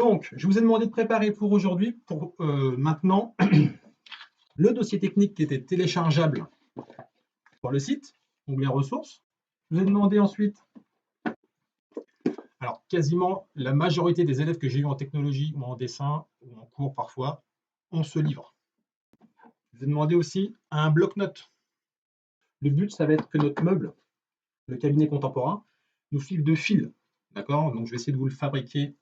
Donc, je vous ai demandé de préparer pour aujourd'hui, pour maintenant, le dossier technique qui était téléchargeable sur le site, onglet ressources. Je vous ai demandé ensuite, alors quasiment la majorité des élèves que j'ai eu en technologie ou en dessin ou en cours parfois, ont ce livre. Je vous ai demandé aussi un bloc-notes. Le but, ça va être que notre meuble, le cabinet contemporain, nous suive de fil. D'accord? Donc, je vais essayer de vous le fabriquer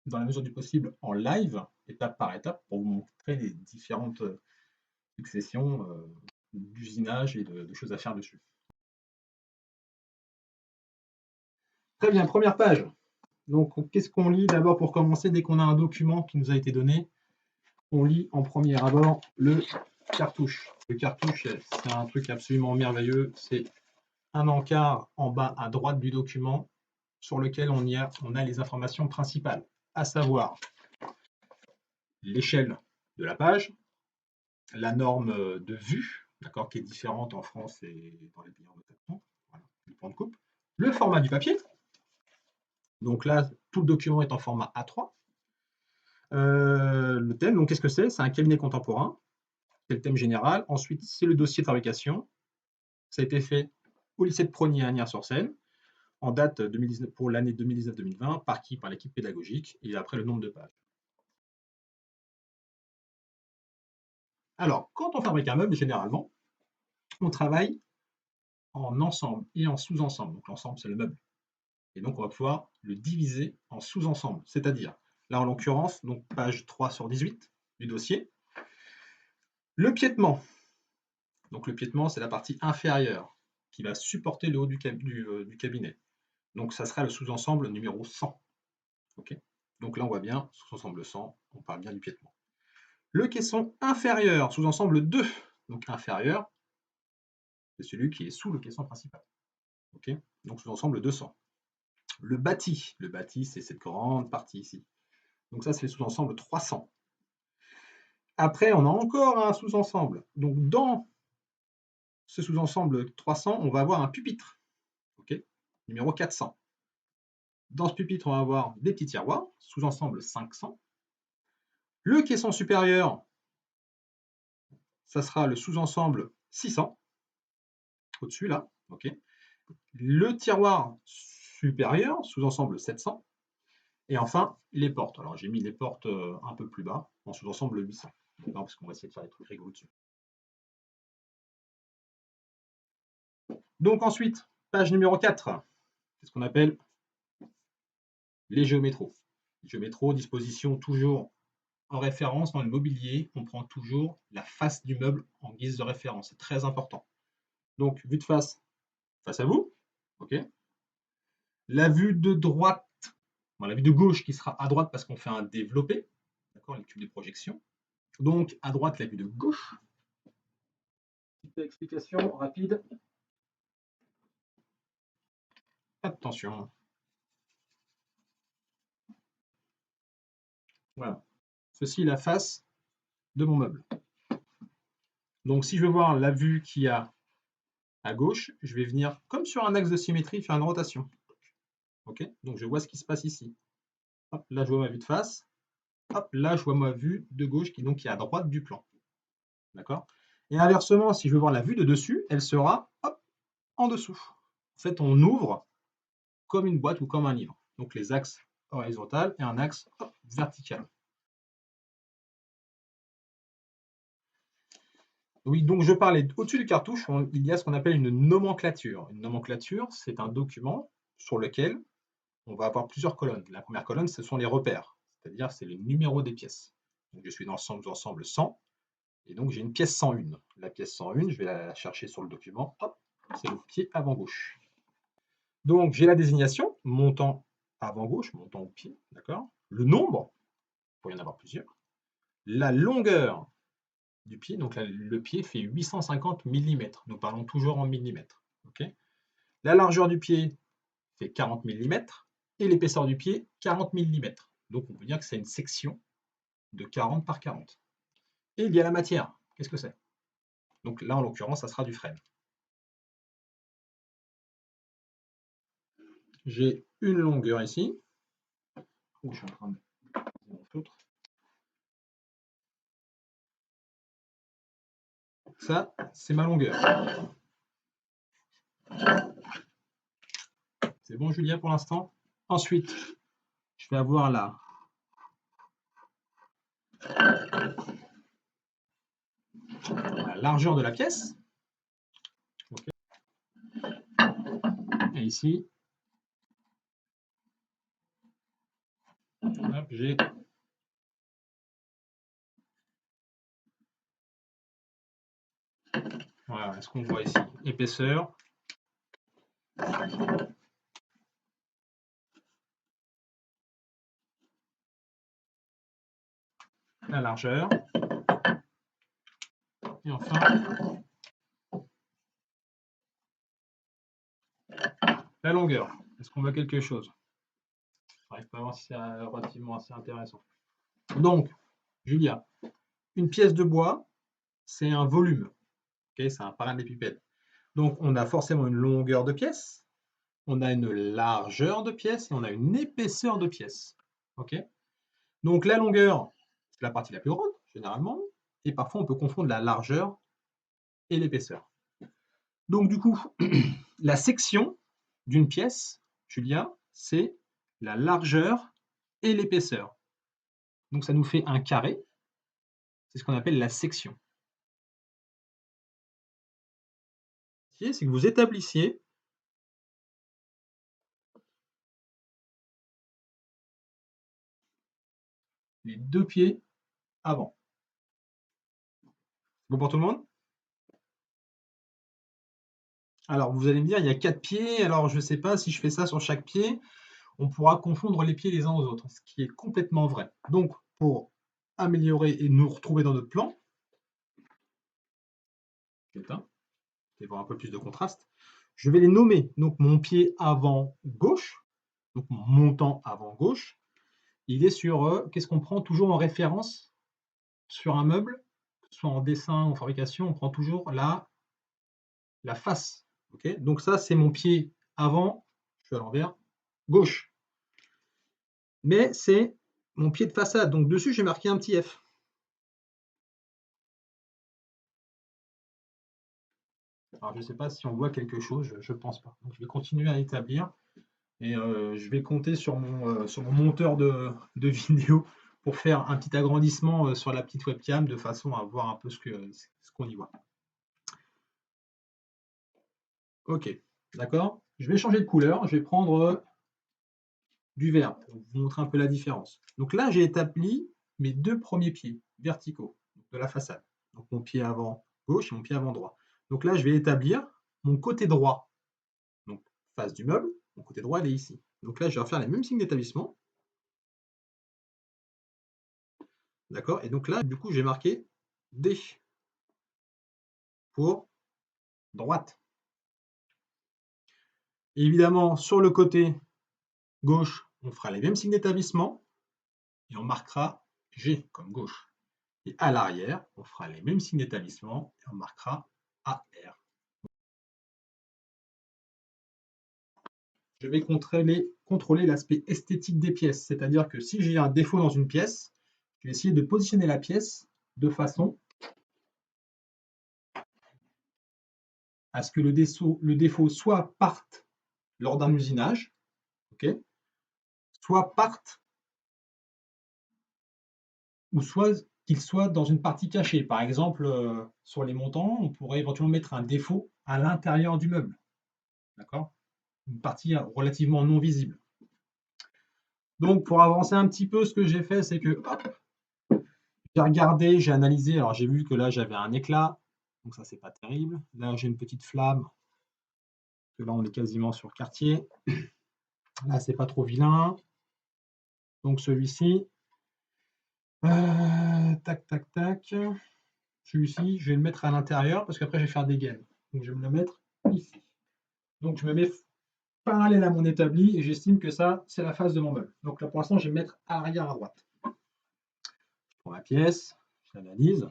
dans la mesure du possible en live, étape par étape, pour vous montrer les différentes successions d'usinage et de choses à faire dessus. Très bien, première page. Donc, qu'est-ce qu'on lit d'abord pour commencer? Dès qu'on a un document qui nous a été donné, on lit en premier abord le cartouche. Le cartouche, c'est un truc absolument merveilleux. C'est un encart en bas à droite du document sur lequel on a les informations principales, à savoir l'échelle de la page, la norme de vue, d'accord, qui est différente en France et dans les pays anglo-saxons, voilà, le point de coupe, le format du papier. Donc là, tout le document est en format A3. Le thème, donc qu'est-ce que c'est? C'est un cabinet contemporain, c'est le thème général. Ensuite, c'est le dossier de fabrication. Ça a été fait au lycée de Progny à Agnières-sur-Seine, en date 2019, pour l'année 2019-2020, par qui? Par l'équipe pédagogique, et après le nombre de pages. Alors, quand on fabrique un meuble, généralement, on travaille en ensemble et en sous-ensemble. Donc l'ensemble, c'est le meuble. Et donc, on va pouvoir le diviser en sous-ensembles. C'est-à-dire, là, en l'occurrence, donc page 3/18 du dossier, le piétement. Donc, le piétement, c'est la partie inférieure qui va supporter le haut du cabinet. Donc, ça sera le sous-ensemble numéro 100. Okay, donc là, on voit bien, sous-ensemble 100, on parle bien du piétement. Le caisson inférieur, sous-ensemble 2. Donc, inférieur, c'est celui qui est sous le caisson principal. Okay, donc, sous-ensemble 200. Le bâti, c'est cette grande partie ici. Donc ça, c'est le sous-ensemble 300. Après, on a encore un sous-ensemble. Donc dans ce sous-ensemble 300, on va avoir un pupitre, okay, numéro 400. Dans ce pupitre, on va avoir des petits tiroirs, sous-ensemble 500. Le caisson supérieur, ça sera le sous-ensemble 600, au-dessus là. Okay. Le tiroir supérieur, sous-ensemble 700. Et enfin, les portes. Alors j'ai mis les portes un peu plus bas, en sous-ensemble 800. Parce qu'on va essayer de faire des trucs rigolos dessus. Donc ensuite, page numéro 4, c'est ce qu'on appelle les géométros. Les géométros, disposition toujours en référence dans le mobilier, on prend toujours la face du meuble en guise de référence. C'est très important. Donc, vue de face, face à vous. Ok. La vue de droite, bon, la vue de gauche qui sera à droite parce qu'on fait un développé. D'accord, les cubes de projection. Donc, à droite, la vue de gauche. Petite explication rapide. Attention. Voilà. Ceci est la face de mon meuble. Donc, si je veux voir la vue qu'il y a à gauche, je vais venir, comme sur un axe de symétrie, faire une rotation. Ok, donc, je vois ce qui se passe ici. Hop, là, je vois ma vue de face. Hop, là, je vois ma vue de gauche qui est à droite du plan. D'accord? Et inversement, si je veux voir la vue de dessus, elle sera hop, en dessous. En fait, on ouvre comme une boîte ou comme un livre. Donc, les axes horizontaux et un axe vertical. Oui, donc je parlais au-dessus du cartouche, il y a ce qu'on appelle une nomenclature. Une nomenclature, c'est un document sur lequel on va avoir plusieurs colonnes. La première colonne, ce sont les repères, c'est-à-dire c'est le numéro des pièces. Donc, je suis dans l'ensemble 100, et donc j'ai une pièce 101. La pièce 101, je vais la chercher sur le document, hop, c'est le pied avant gauche. Donc j'ai la désignation, montant avant gauche, montant au pied, d'accord. Le nombre, il peut y en avoir plusieurs. La longueur du pied, donc là, le pied fait 850 mm, nous parlons toujours en millimètres. Okay, la largeur du pied fait 40 mm et l'épaisseur du pied 40 mm. Donc on peut dire que c'est une section de 40 par 40. Et il y a la matière. Qu'est-ce que c'est? Donc là, en l'occurrence, ça sera du frêne. J'ai une longueur ici. Oh, je suis en train de autre. Ça, c'est ma longueur. C'est bon, Julia, pour l'instant? Ensuite, je vais avoir la largeur de la pièce. Okay. Et ici, j'ai voilà ce qu'on voit ici. Épaisseur. La largeur. Et enfin, la longueur. Est-ce qu'on voit quelque chose? Je n'arrive pas à voir si c'est relativement assez intéressant. Donc, Julia, une pièce de bois, c'est un volume. Okay, c'est un parallélépipède. Donc, on a forcément une longueur de pièce, on a une largeur de pièce et on a une épaisseur de pièce. Okay, donc, la longueur, c'est la partie la plus grande, généralement, et parfois on peut confondre la largeur et l'épaisseur. Donc, du coup, la section d'une pièce, Julia, c'est la largeur et l'épaisseur. Donc, ça nous fait un carré. C'est ce qu'on appelle la section. C'est que vous établissiez les deux pieds avant. Bon pour tout le monde? Alors, vous allez me dire, il y a 4 pieds, alors je ne sais pas si je fais ça sur chaque pied, on pourra confondre les pieds les uns aux autres, ce qui est complètement vrai. Donc, pour améliorer et nous retrouver dans notre plan, j'éteins, et voir un peu plus de contraste, je vais les nommer. Donc, mon pied avant gauche, donc mon montant avant gauche, il est sur, qu'est-ce qu'on prend toujours en référence sur un meuble, soit en dessin ou en fabrication, on prend toujours la face. Okay, donc ça, c'est mon pied avant, je suis à l'envers, gauche. Mais c'est mon pied de façade. Donc dessus, j'ai marqué un petit F. Alors, je ne sais pas si on voit quelque chose, je ne pense pas. Donc, je vais continuer à établir et je vais compter sur mon monteur de vidéo pour faire un petit agrandissement sur la petite webcam de façon à voir un peu ce qu'on y voit. Ok, d'accord. Je vais changer de couleur. Je vais prendre du vert pour vous montrer un peu la différence. Donc là, j'ai établi mes deux premiers pieds verticaux de la façade. Donc mon pied avant gauche et mon pied avant droit. Donc là, je vais établir mon côté droit. Donc face du meuble, mon côté droit, il est ici. Donc là, je vais refaire les mêmes signes d'établissement. D'accord? Et donc là, du coup, j'ai marqué D pour droite. Et évidemment, sur le côté gauche, on fera les mêmes signes d'établissement et on marquera G comme gauche. Et à l'arrière, on fera les mêmes signes d'établissement et on marquera AR. Je vais contrôler l'aspect esthétique des pièces, c'est-à-dire que si j'ai un défaut dans une pièce, je vais essayer de positionner la pièce de façon à ce que le défaut soit parte lors d'un usinage, okay, soit parte ou soit qu'il soit dans une partie cachée. Par exemple, sur les montants, on pourrait éventuellement mettre un défaut à l'intérieur du meuble. D'accord? Une partie relativement non visible. Donc, pour avancer un petit peu, ce que j'ai fait, c'est que j'ai regardé, j'ai analysé. Alors, j'ai vu que là, j'avais un éclat. Donc, ça, c'est pas terrible. Là, j'ai une petite flamme. Que là, on est quasiment sur quartier. Là, c'est pas trop vilain. Donc, celui-ci. Tac, tac, tac. Celui-ci, je vais le mettre à l'intérieur parce qu'après, je vais faire des gaines. Donc, je vais me le mettre ici. Donc, je me mets parallèle à mon établi et j'estime que ça, c'est la face de mon meuble. Donc, là, pour l'instant, je vais me mettre arrière à droite. Je prends ma pièce, je l'analyse.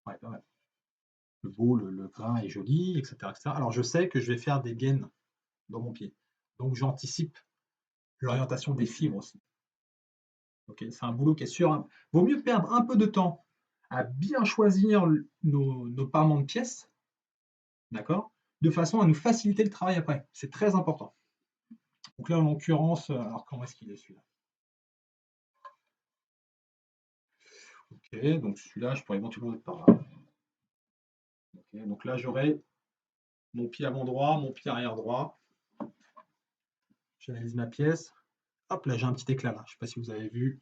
Ouais, pas mal. Le beau, le grain est joli, etc., etc. Alors, je sais que je vais faire des gaines dans mon pied. Donc, j'anticipe l'orientation des fibres aussi. Ok, c'est un boulot qui est sûr. Vaut mieux perdre un peu de temps à bien choisir nos parements de pièces, d'accord, de façon à nous faciliter le travail après. C'est très important. Donc là, en l'occurrence, alors comment est-ce qu'il est celui-là? Ok, donc celui-là, je pourrais éventuellement être par là. Ok, donc là, j'aurai mon pied avant droit, mon pied arrière droit. J'analyse ma pièce. Hop, là, j'ai un petit éclat là. Je ne sais pas si vous avez vu.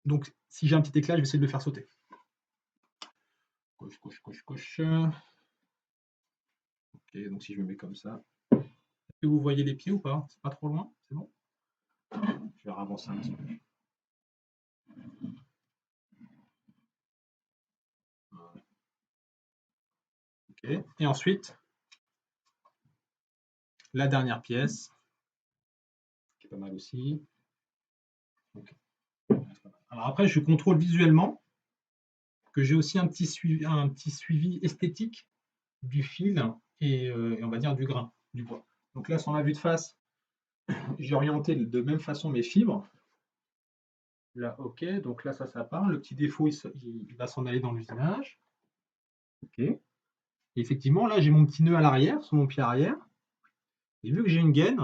Donc, si j'ai un petit éclat, je vais essayer de le faire sauter. Coche, coche, coche, coche. Ok, donc si je me mets comme ça. Est-ce que vous voyez les pieds ou pas? C'est pas trop loin? C'est bon? Je vais avancer un petit peu. Voilà. Ok. Et ensuite, la dernière pièce, qui est pas mal aussi. Okay. Alors après, je contrôle visuellement que j'ai aussi un petit suivi esthétique du fil et on va dire du grain, du bois. Donc là, sur ma vue de face, j'ai orienté de même façon mes fibres. Là, ok, donc là, ça part. Le petit défaut, il va s'en aller dans l'usinage. Ok. Et effectivement, là, j'ai mon petit nœud à l'arrière, sur mon pied arrière. Et vu que j'ai une gaine,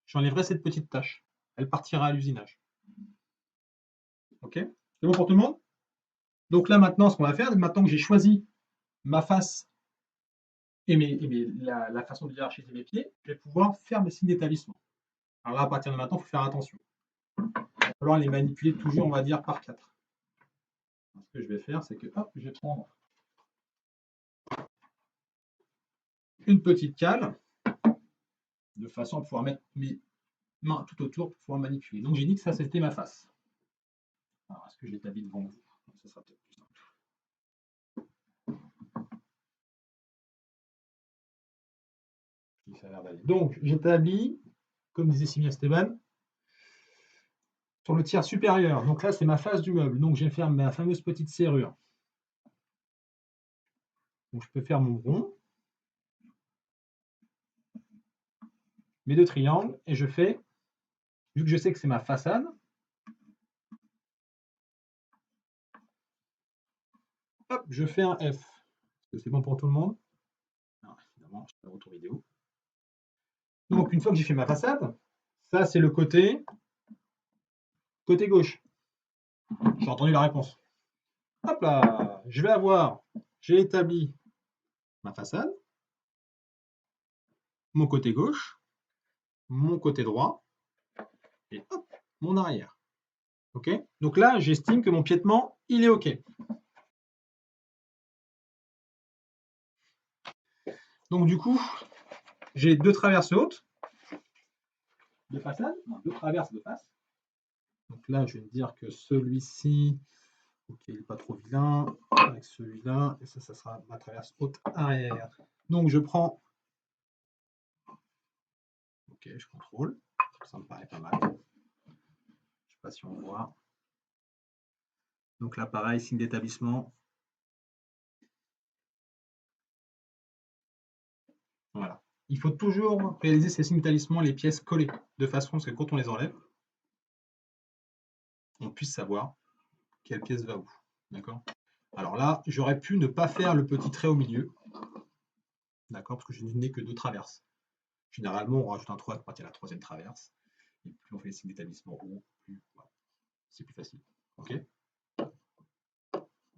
j'enlèverai cette petite tache. Elle partira à l'usinage. Ok. C'est bon pour tout le monde? Donc là, maintenant, ce qu'on va faire, maintenant que j'ai choisi ma face et la façon de hiérarchiser mes pieds, je vais pouvoir faire mes signes d'établissement. Alors là, à partir de maintenant, il faut faire attention. Il va falloir les manipuler toujours, on va dire, par 4. Ce que je vais faire, c'est que hop, je vais prendre une petite cale de façon à pouvoir mettre mes mains tout autour pour pouvoir manipuler. Donc j'ai dit que ça, c'était ma face. Alors, est-ce que je l'établis devant vous? Ça sera peut-être plus simple. Ça a l'air d'aller. Donc, j'établis, comme disait Simien Esteban, sur le tiers supérieur. Donc là, c'est ma face du meuble. Donc, je vais faire ma fameuse petite serrure. Donc, je peux faire mon rond, mes deux triangles, et je fais, vu que je sais que c'est ma façade, hop, je fais un F. Est-ce que c'est bon pour tout le monde? Non, évidemment, je fais un retour vidéo. Donc, une fois que j'ai fait ma façade, ça, c'est le côté gauche. J'ai entendu la réponse. Hop là, je vais avoir, j'ai établi ma façade, mon côté gauche, mon côté droit, et hop, mon arrière. Ok? Donc là, j'estime que mon piétement, il est OK. Donc du coup, j'ai deux traverses hautes de façade, deux traverses de face. Donc là, je vais me dire que celui-ci, ok, il n'est pas trop vilain, avec celui-là, et ça sera ma traverse haute arrière. Donc je prends, ok, je contrôle, ça me paraît pas mal. Je ne sais pas si on voit. Donc là, pareil, signe d'établissement. Voilà. Il faut toujours réaliser ces signes d'établissement, les pièces collées, de façon à ce que quand on les enlève, on puisse savoir quelle pièce va où. D'accord? Alors là, j'aurais pu ne pas faire le petit trait au milieu, d'accord, parce que je n'ai que deux traverses. Généralement, on rajoute un 3 quand il y a la troisième traverse. Et plus on fait les signes d'établissement haut, plus voilà, c'est plus facile. Ok?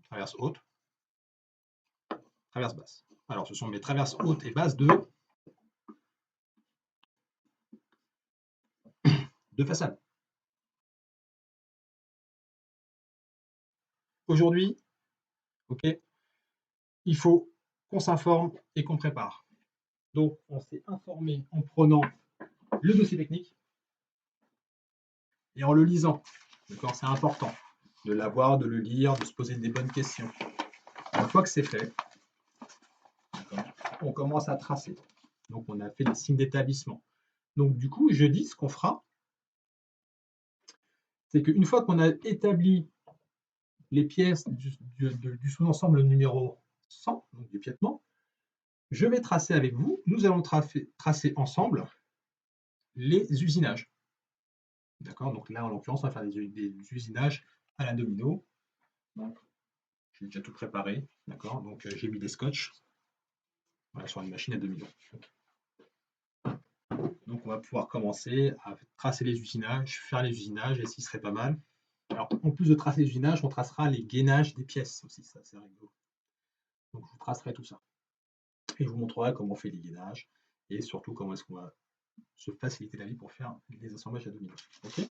Traverse haute, traverse basse. Alors, ce sont mes traverses hautes et basses de façade. Aujourd'hui, ok, il faut qu'on s'informe et qu'on prépare. Donc, on s'est informé en prenant le dossier technique et en le lisant. D'accord, c'est important de l'avoir, de le lire, de se poser des bonnes questions. Une fois que c'est fait, on commence à tracer. Donc, on a fait les signes d'établissement. Donc, du coup, jeudi, ce qu'on fera, c'est qu'une fois qu'on a établi les pièces du sous-ensemble numéro 100, donc du piétement, je vais tracer avec vous, nous allons tracer ensemble les usinages. D'accord? Donc là, en l'occurrence, on va faire des usinages à la domino. Donc, j'ai déjà tout préparé. D'accord? Donc, j'ai mis des scotch voilà, sur une machine à domino. Donc, on va pouvoir commencer à tracer les usinages, faire les usinages, et ce qui serait pas mal. Alors, en plus de tracer les usinages, on tracera les gainages des pièces aussi, ça c'est rigolo. Donc, je vous tracerai tout ça. Et je vous montrerai comment on fait les gainages et surtout comment est-ce qu'on va se faciliter la vie pour faire les assemblages à domino. Ok?